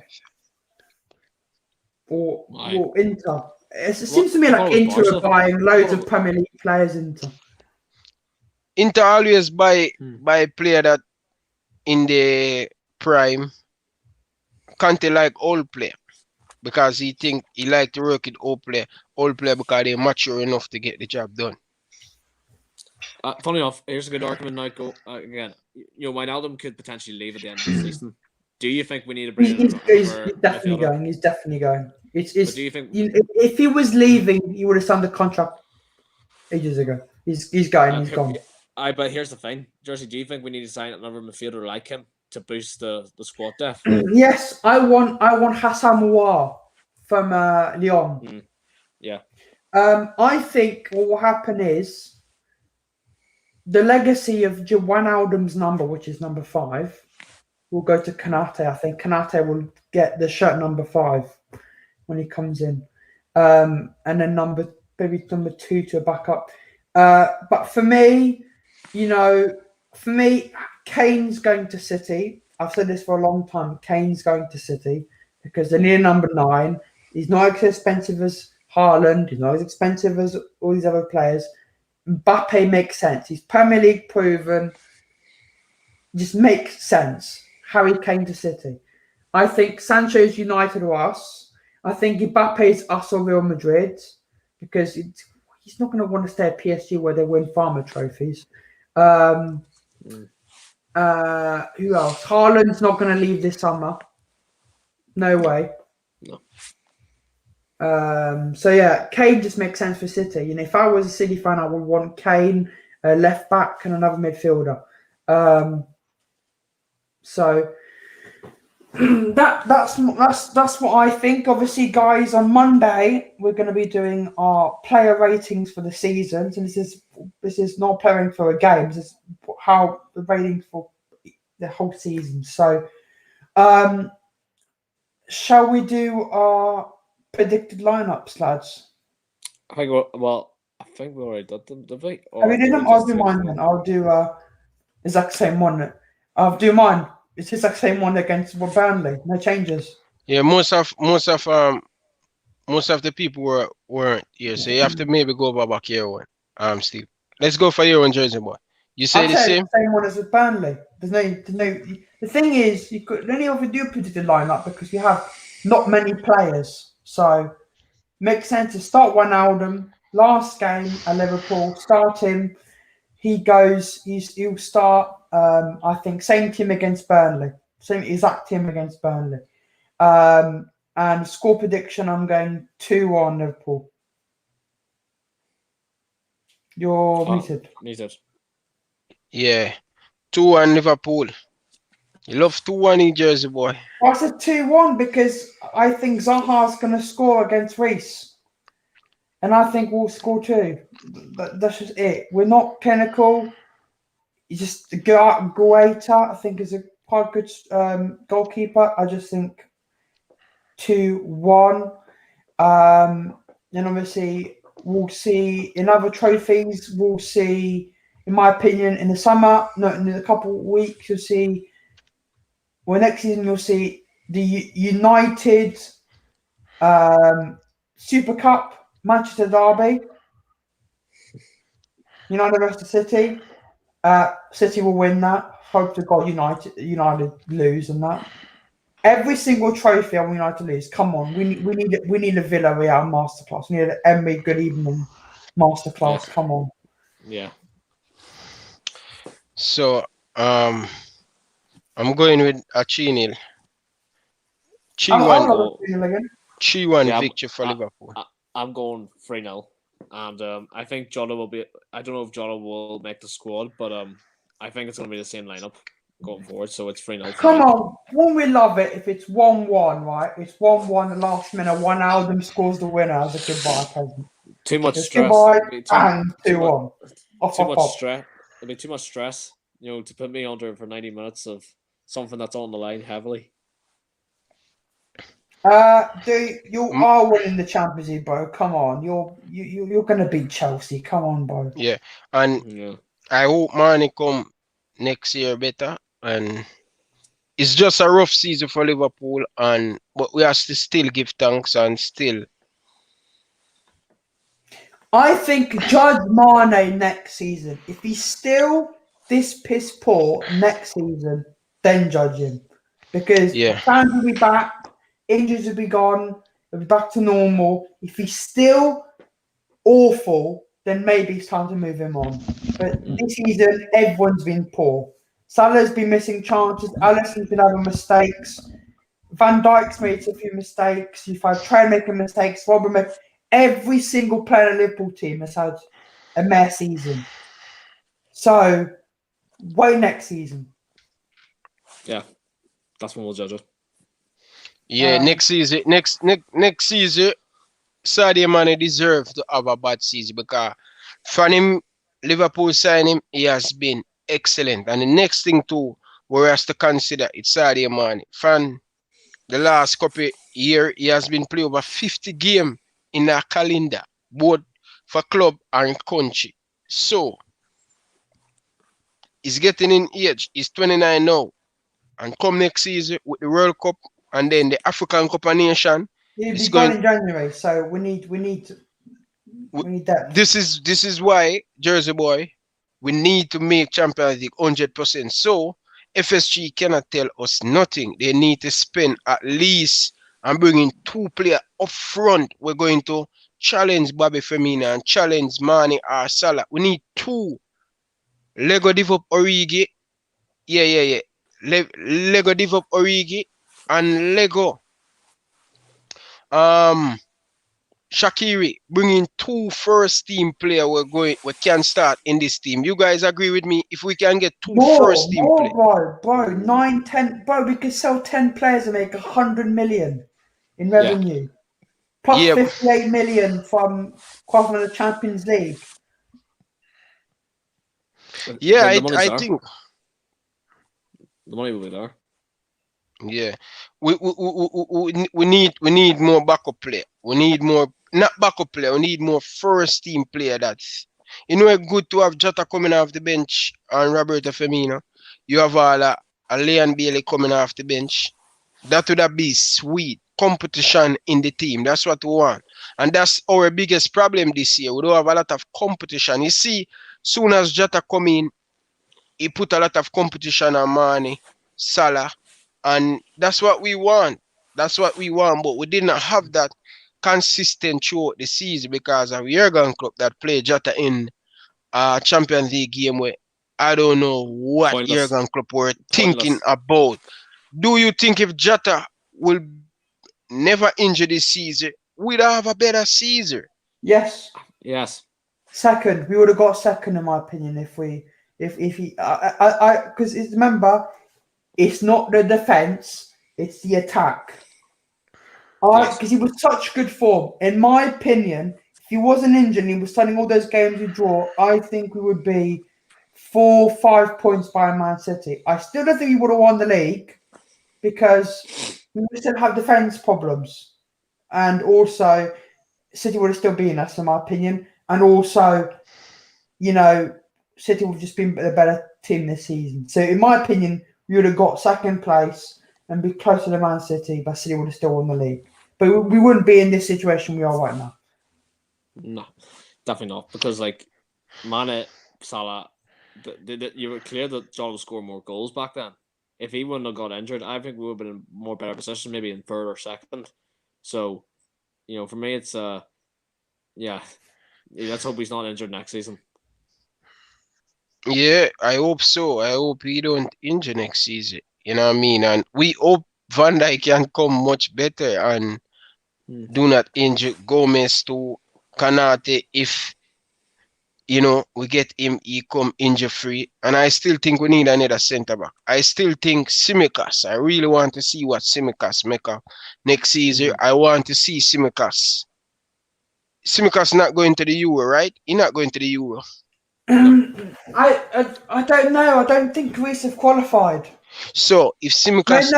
Or Inter. It seems to me like Inter are buying loads of Premier League players into. Inter always buy a player that in the prime Conte like old player because he like to work with old player because they're mature enough to get the job done. Funny enough, here's a good argument now. Go again. Wijnaldum could potentially leave at the end of the season. Do you think we need to bring He's definitely going. He's definitely going. Do you think if he was leaving, he would have signed a contract ages ago. He's going. He's gone. But here's the thing, Jersey. Do you think we need to sign another midfielder like him to boost the squad depth? Yes, I want Hassan Mouar from Lyon. Yeah. I think what will happen is the legacy of Wijnaldum's number, which is number 5, will go to Kanate. I think Kanate will get the shirt number 5 when he comes in, and then maybe number 2 to back up. But for me, Kane's going to City. I've said this for a long time. Kane's going to City because they're near number 9. He's not as expensive as Haaland. He's not as expensive as all these other players. Mbappe makes sense. He's Premier League proven. Just makes sense. Harry Kane to City. I think Sancho's United or us. I think Mbappe's us or Real Madrid because he's not going to want to stay at PSG where they win farmer trophies. Who else? Haaland's not going to leave this summer. No way. No. So yeah, Kane just makes sense for City. If I was a City fan, I would want Kane, a left back, and another midfielder. So that's what I think. Obviously, guys, on Monday we're going to be doing our player ratings for the seasons, and this is not playing for a game. This is how the ratings for the whole season. So, shall we do our predicted lineups, lads? I think we already did them, did we? We did them. I'll do mine then. I'll do exact same one. I'll do mine. It's the exact same one against Burnley. No changes. Yeah, most of the people weren't here, so you have to maybe go back here one. Steve, let's go for your one, Jersey boy. You say the same one as with Burnley. There's no. The thing is, you could only ever do predicted lineup because we have not many players, so makes sense to start Wijnaldum. Last game at Liverpool, start him. He'll start. I think same team against Burnley. Same exact team against Burnley. And score prediction, I'm going 2-1 Liverpool. You're muted. Muted. Yeah. 2-1 Liverpool. You love 2-1 in Jersey boy. I said 2-1 because I think Zaha's going to score against Reece. and I think we'll score 2. That's just it. We're not clinical. You just go out and Guaita, I think, is a quite good goalkeeper. I just think 2-1. And obviously, we'll see in other trophies. We'll see, in my opinion, in the summer, no, in a couple of weeks, you'll see. Well, next season you'll see the United Super Cup Manchester Derby. United versus City. City will win that. Hope to God United lose on that. Every single trophy I want United to lose. Come on, we need a Villarreal masterclass. We need an Emery Good Evening masterclass. Yeah. Come on. Yeah. So I'm going with a 3-0. 3-1 victory for Liverpool. I'm going 3-0. And I think Jota will be. I don't know if Jota will make the squad, but I think it's going to be the same lineup going forward. So it's 3-0. Come on, won't we love it if it's 1-1, right? It's 1-1, the last minute, one Alden scores the winner as a goodbye present. Too much stress. Goodbye and 2-1. Too much stress. It'll be too much stress, to put me under for 90 minutes of something that's on the line heavily. You are winning the Champions League, bro. Come on, you're gonna beat Chelsea. Come on, bro. Yeah, and I hope Mane come next year better. And it's just a rough season for Liverpool, but we have to still give thanks and still. I think judge Mane next season. If he's still this piss poor next season, then judge him, because fans will be back. Injuries will be gone. We'll be back to normal. If he's still awful, then maybe it's time to move him on. But this season, everyone's been poor. Salah's been missing chances. Alisson's been having mistakes. Van Dijk's made a few mistakes. You've had Trey making mistakes. Every single player in the Liverpool team has had a mess season. So, wait next season. Yeah, that's when we'll judge it. Yeah, next season, Sadio Mane deserves to have a bad season, because from him, Liverpool sign him, he has been excellent. And the next thing too, we have to consider, it's Sadio Mane. From the last couple year, he has been playing over 50 games in a calendar, both for club and country. So, he's getting in age. He's 29 now. And come next season with the World Cup, and then the African Cup of Nations. He'll be gone in January, so we need that. This is why, Jersey boy, we need to make Champions League 100%. So FSG cannot tell us nothing. They need to spend at least and bring in 2 players up front. We're going to challenge Bobby Firmino and challenge Mane or Salah. We need 2. Lego develop Origi. Yeah. Lego develop Origi. And Lego Shaqiri, bringing 2 first team players we can start in this team. You guys agree with me? If we can get 2 first team players, bro, 9, 10, bro, we could sell 10 players and make 100 million in revenue, plus 58 million from the Champions League. Yeah, I think the money will be there. Yeah, we need more backup player. We need more, not backup player. We need more first team player. That's, good to have Jota coming off the bench and Roberto Firmino. You have a Leon Bailey coming off the bench. That would have been sweet competition in the team. That's what we want, and that's our biggest problem this year. We don't have a lot of competition. You see, soon as Jota come in, he put a lot of competition on Mane, Salah. And that's what we want. But we didn't have that consistent throughout the season because of Jurgen Klopp that played Jota in a Champions League game where I don't know what Jurgen Klopp were thinking about. Do you think if Jota will never injure this season, we'd have a better season? Yes. Second, we would have got second in my opinion if he because remember, it's not the defense, it's the attack. Because he was such good form. In my opinion, if he wasn't injured and he was starting all those games we draw, I think we would be 4 or 5 points by Man City. I still don't think we would have won the league because we would still have defence problems. And also, City would have still beaten us, in my opinion. And also, you know, City would have just been a better team this season. So, in my opinion, we would have got second place and be closer to Man City, but City would have still won the league. But we wouldn't be in this situation we are right now. No, definitely not. Because, like, Mane, Salah, you were clear that John would score more goals back then. If he wouldn't have got injured, I think we would have been in more better position, maybe in third or second. So, you know, for me, it's yeah, let's hope he's not injured next season. Yeah, I hope so. I hope he don't injure next season. You know what I mean? And we hope Van Dijk can come much better and do not injure Gomez to Kanate if, you know, we get him, he come injury free. And I still think we need another centre back. I still think Tsimikas. I really want to see what Tsimikas make up next season. I want to see Tsimikas. Tsimikas not going to the Euro, right? He's not going to the Euro. I don't know. I don't think Greece have qualified. So if Tsimikas,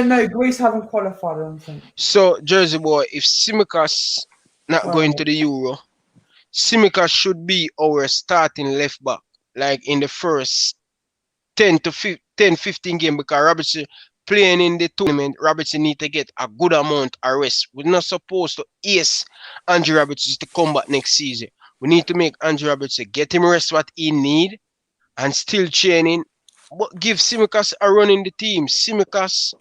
no, Greece haven't qualified. I don't think. So Jersey boy, if Tsimikas not going to the Euro, Tsimikas should be our starting left back, like in the first 10 to 15 game, because Robertson playing in the tournament, Robertson need to get a good amount of rest. We're not supposed to ace Andrew Robertson to come back next season. We need to make Andrew Robertson get him rest what he need and still training, but give Tsimikas a run in the team. Tsimikas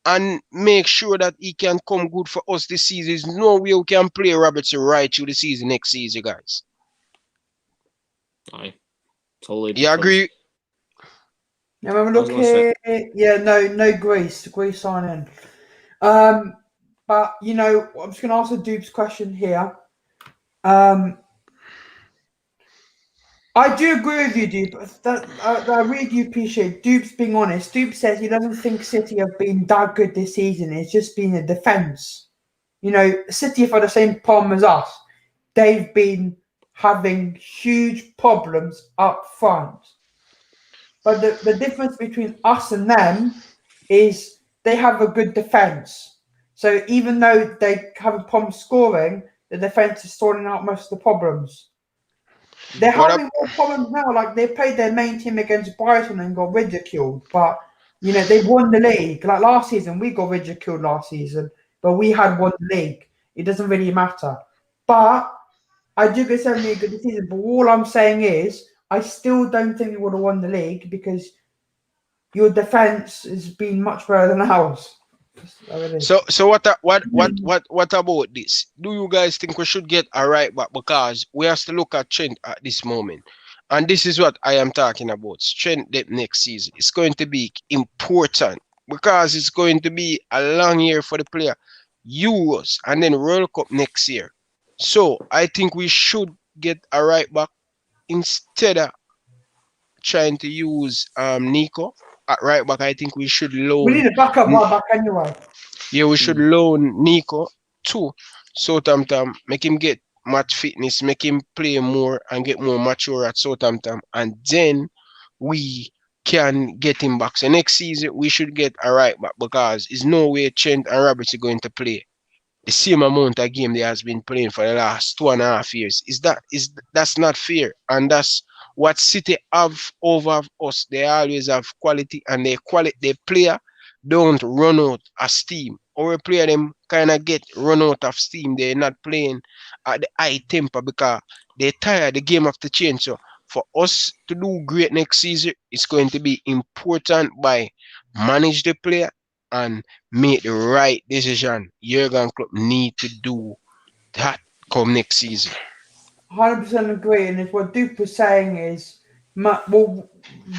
and make sure that he can come good for us this season. There's no way we can play Robertson right through the season next season, guys. Aye, totally. You agree? Yeah, look here. Yeah, no Greece signing. But you know, I'm just going to answer Dube's question here. I do agree with you, Dube. I really do appreciate Dube's being honest. Dube says he doesn't think City have been that good this season. It's just been a defence. You know, City have had the same problem as us. They've been having huge problems up front. But the difference between us and them is they have a good defence. So even though they have a problem scoring, the defence is sorting out most of the problems. They're having more problems now. Like they played their main team against Brighton and got ridiculed. But you know, they won the league. Like last season, we got ridiculed last season, but we had won the league. It doesn't really matter. But I do get certainly a good season. But all I'm saying is I still don't think we would have won the league because your defense has been much better than ours. So what about this? Do you guys think we should get a right back? Because we have to look at Trent at this moment. And this is what I am talking about. Trent depth next season. It's going to be important because it's going to be a long year for the player. Euros and then World Cup next year. So I think we should get a right back instead of trying to use Nico at right back. I think we should loan. We need a backup right back anyway. Yeah, we should loan Nico to Southampton, make him get match fitness, make him play more and get more mature at Southampton, and then we can get him back. So next season we should get a right back because there's no way Trent and Roberts are going to play the same amount of game they has been playing for the last 2.5 years. That's not fair, and that's what City have over us. They always have quality, and their player don't run out of steam. Our player them kind of get run out of steam. They're not playing at the high tempo because they're tired. The game have to change. So for us to do great next season, it's going to be important by manage the player and make the right decision. Jurgen Klopp need to do that come next season. 100% agree, and if what Duke was saying is, well,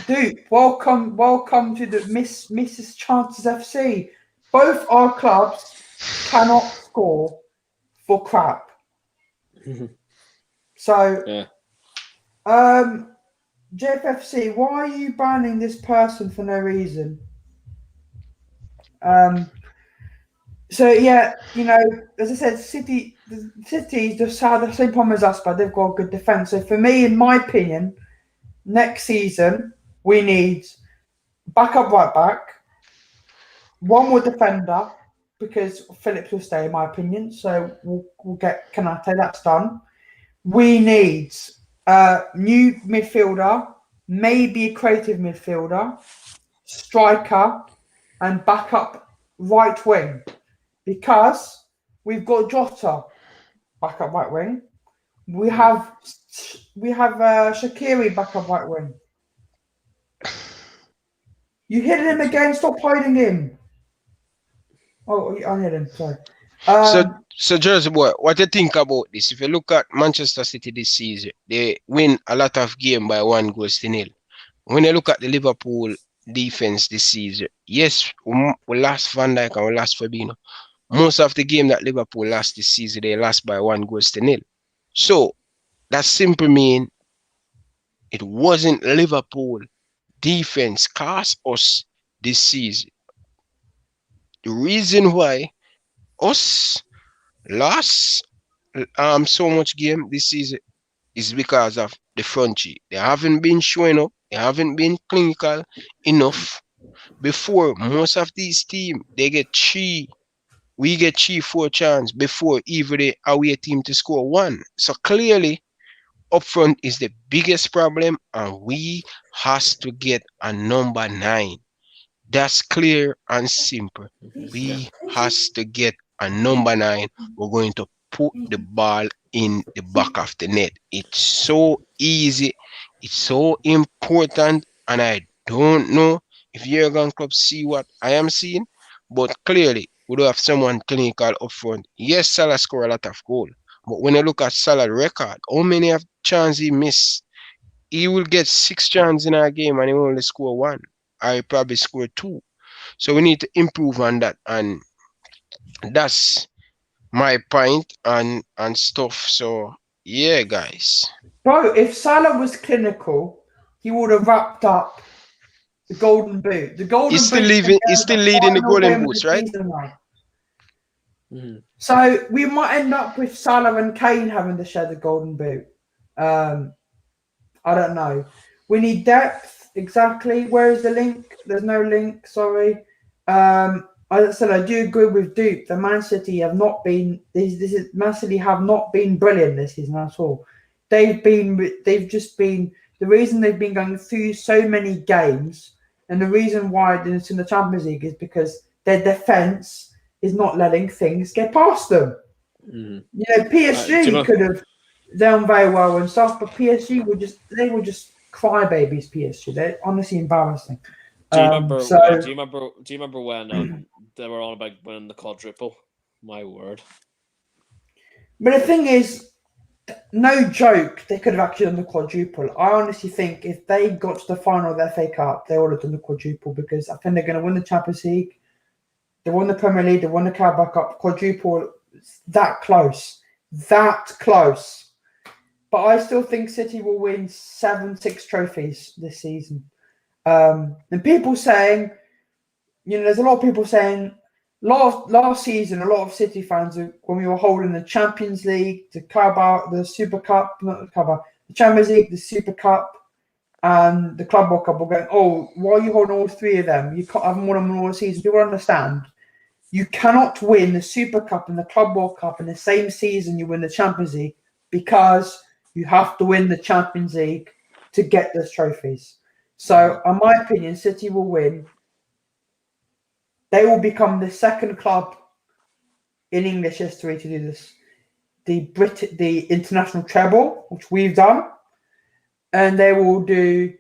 Duke, welcome to the Mrs. Chances FC. Both our clubs cannot score for crap. So, yeah. JFFC, why are you banning this person for no reason? So yeah, you know, as I said, City just had the same problem as us, but they've got a good defense. So for me, in my opinion, next season we need backup right back, one more defender because Phillips will stay, in my opinion. So we'll get Kanate. That's done. We need a new midfielder, maybe a creative midfielder, striker, and backup right wing. Because we've got Jota backup right wing. We have Shaqiri backup right wing. You hit him again. Stop hiding him. Oh, I hit him. Sorry. So Jersey boy, what do you think about this? If you look at Manchester City this season, they win a lot of game by 1-0. When you look at the Liverpool defense this season, yes, we lost Van Dijk and we lost Fabinho. Most of the game that Liverpool lost this season, they lost by 1-0. So that simply means it wasn't Liverpool defense cost us this season. The reason why us lost so much game this season is because of the front three. They haven't been showing up. They haven't been clinical enough. Before most of these teams, they get we get 3-4 chance before even the away team to score one. So clearly, up front is the biggest problem, and we has to get a number 9. That's clear and simple. We has to get a number 9. We're going to put the ball in the back of the net. It's so easy. It's so important, and I don't know if Jurgen Klopp see what I am seeing, but clearly we do have someone clinical up front. Yes, Salah score a lot of goals, but when you look at Salah's record, how many of chances he missed? He will get 6 chances in a game and he will only score 1. I probably score 2. So we need to improve on that, and that's my point and stuff. So yeah, guys. Bro, if Salah was clinical, he would have wrapped up the Golden Boot. The Golden He's still Boot leaving. He's still leading the Golden Boots, right? So we might end up with Salah and Kane having to share the Golden Boot. I don't know. We need depth. Exactly. Where is the link? There's no link. Sorry. As I said, I do agree with Duke. The Man City have not been. Man City have not been brilliant this season at all. They've just been the reason they've been going through so many games, and the reason why it's in the Champions League is because their defense is not letting things get past them. You know, PSG could have done very well and stuff, but PSG were just crybabies. PSG, they're honestly embarrassing. Do you remember when they were on about winning the quadruple? My word! But the thing is, no joke, they could have actually done the quadruple. I honestly think if they got to the final of the FA Cup, they would have done the quadruple, because I think they're going to win the Champions League. They won the Premier League. They won the Carabao Cup. Quadruple, that close. But I still think City will win 6 trophies this season. And people saying, there's a lot of people saying, last season, a lot of City fans, when we were holding the Champions League, the Carabao, the Super Cup, not the Carabao, the Champions League, the Super Cup, and the Club World Cup, were going, oh, why are you holding all 3 of them? You can't have won them all season. People understand. You cannot win the Super Cup and the Club World Cup in the same season you win the Champions League, because you have to win the Champions League to get those trophies. So, in my opinion, City will win. They will become the second club in English history to do this, the international treble, which we've done, and they will do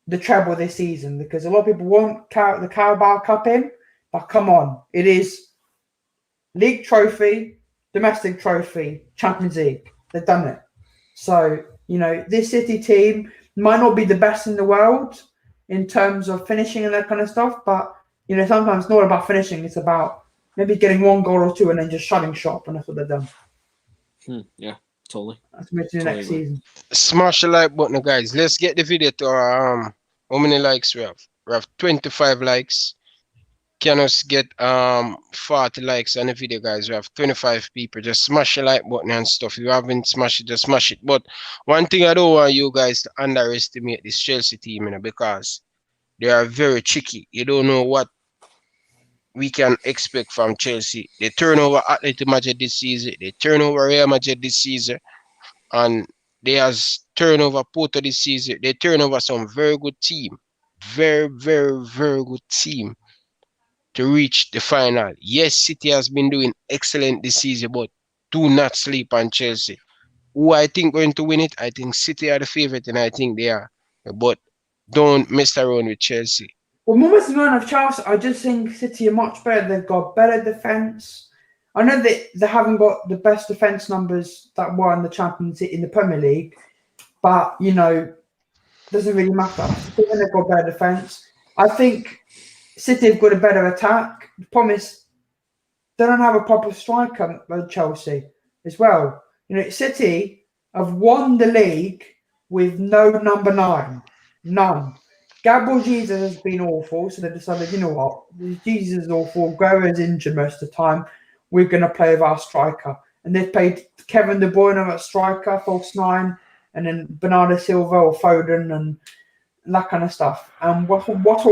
the treble this season, because a lot of people want the Carabao Cup in, but come on, it is league trophy, domestic trophy, Champions League. They've done it. So, this City team might not be the best in the world in terms of finishing and that kind of stuff, but sometimes it's not about finishing. It's about maybe getting 1 goal or 2 and then just shutting shop, and that's what they've done. Yeah, totally. That's what we do next season. Smash the like button, guys. Let's get the video to how many likes we have. We have 25 likes. Can us get 40 likes on the video, guys? We have 25 people. Just smash the like button and stuff. If you haven't smashed it, just smash it. But one thing I don't want you guys to underestimate this Chelsea team, because they are very tricky. You don't know what we can expect from Chelsea. They turn over Atletico Madrid this season. They turn over Real Madrid this season, and they has turnover Porto this season. They turn over some very good team, very, very, very good team to reach the final. Yes, City has been doing excellent this season, but do not sleep on Chelsea. Who I think going to win it? I think City are the favorite, and I think they are. But don't mess around with Chelsea. Well, more with the man of Chelsea, I just think City are much better. They've got better defence. I know that they haven't got the best defence numbers that were in the Champions League in the Premier League, but doesn't really matter. They've got better defence. I think City have got a better attack. The problem is they don't have a proper striker like Chelsea as well. City have won the league with no number 9. None. Gabriel Jesus has been awful, so they decided, you know what, Jesus is awful, Guerrero's injured most of the time, we're going to play with our striker. And they've played Kevin De Bruyne at striker, false 9, and then Bernardo Silva or Foden and that kind of stuff. And what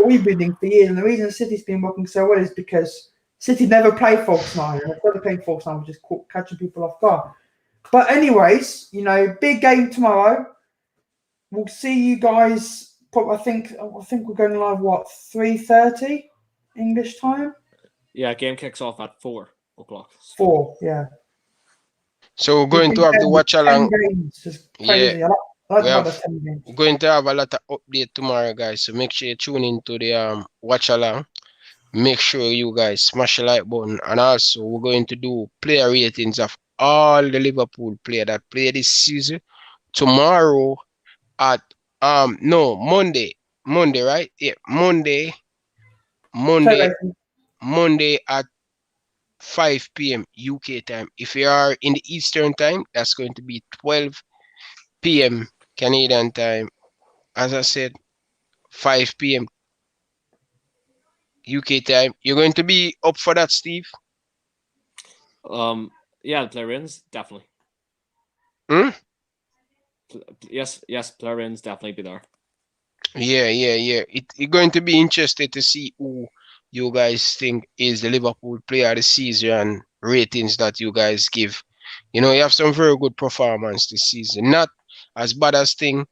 we've been doing for years, and the reason City's been working so well is because City never play false 9, and instead of playing false 9, we're just catching people off guard. But anyways, big game tomorrow. We'll see you guys. I think we're going live, 3:30 English time? Yeah, game kicks off at 4 o'clock. 4, yeah. So we're going to have the watch along. Games, crazy. Yeah. I like the 10 games. We're going to have a lot of update tomorrow, guys. So make sure you tune into the watch along. Make sure you guys smash the like button. And also we're going to do player ratings of all the Liverpool players that play this season tomorrow at Monday, right? Yeah, Monday at 5 p.m. UK time. If you are in the Eastern time, that's going to be 12 p.m. Canadian time. As I said, 5 p.m. UK time. You're going to be up for that, Steve? Yeah, the player ins, definitely. Yes, player ins definitely be there. Yeah. It's going to be interesting to see who you guys think is the Liverpool player of the season and ratings that you guys give. You have some very good performance this season. Not as bad as Thing.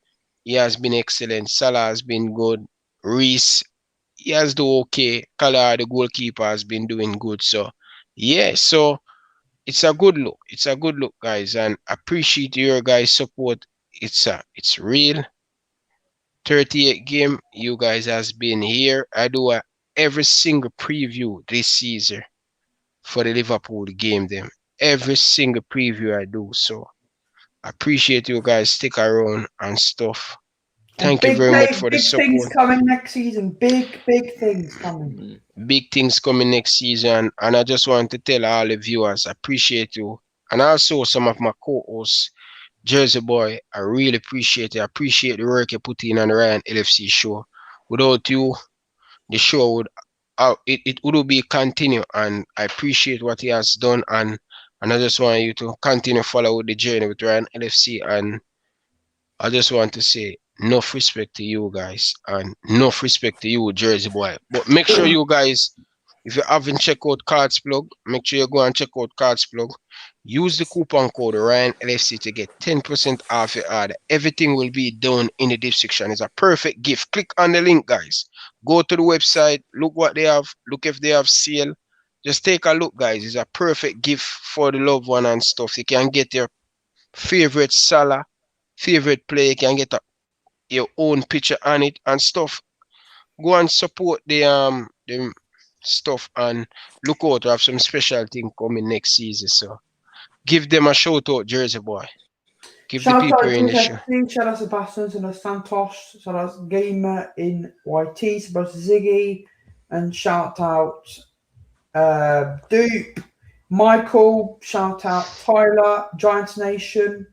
He has been excellent. Salah has been good. Reece, he has done okay. Kala, the goalkeeper, has been doing good. So, yeah. So, it's a good look. It's a good look, guys. And appreciate your guys' support. It's real. 38 game. You guys has been here. I do every single preview this season for the Liverpool game. Them every single preview I do. So appreciate you guys stick around and stuff. Thank you very much for the support. Big things coming next season. Big things coming. Big things coming next season. And I just want to tell all the viewers, appreciate you. And also some of my co-hosts, Jersey Boy, I really appreciate it. I appreciate the work you put in on the Ryan LFC show. Without you, the show would be continue, and I appreciate what he has done, and I just want you to continue follow the journey with Ryan LFC, and I just want to say enough respect to you guys and enough respect to you, Jersey Boy. But make sure you guys, if you haven't checked out Cards Plug, make sure you go and check out Cards Plug. Use the coupon code Ryan LFC to get 10% off your order. Everything will be down in the description. It's a perfect gift. Click on the link, guys. Go to the website. Look what they have. Look if they have sale. Just take a look, guys. It's a perfect gift for the loved one and stuff. You can get your favorite Salah, favorite player. You can get your own picture on it and stuff. Go and support the stuff and look out to have some special thing coming next season. So give them a shout out, Jersey Boy. Give the people in the show. Shout out Sebastian, shout out Santos, shout out Gamer in YT, shout out Ziggy, and shout out Dupe, Michael, shout out Tyler, Giants Nation,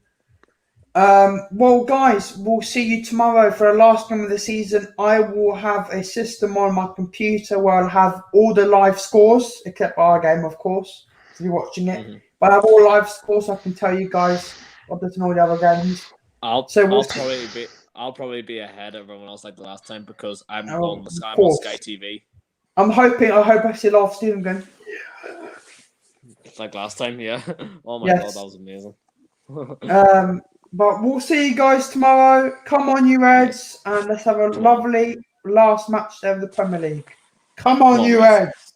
Well, guys, we'll see you tomorrow for the last game of the season. I will have a system on my computer where I'll have all the live scores, except our game, of course, to be watching it. Mhm. But I have all live scores, so I can tell you guys what does all the other games. I'll we'll probably be ahead of everyone else like the last time because I'm Oh, on of Sky course. TV. I hope I see Love Stephen again. Like last time, yeah. Oh my Yes. god, that was amazing. But we'll see you guys tomorrow. Come on, you Reds, and let's have a lovely last match there of the Premier League. Come on, Come on, you boys. Reds.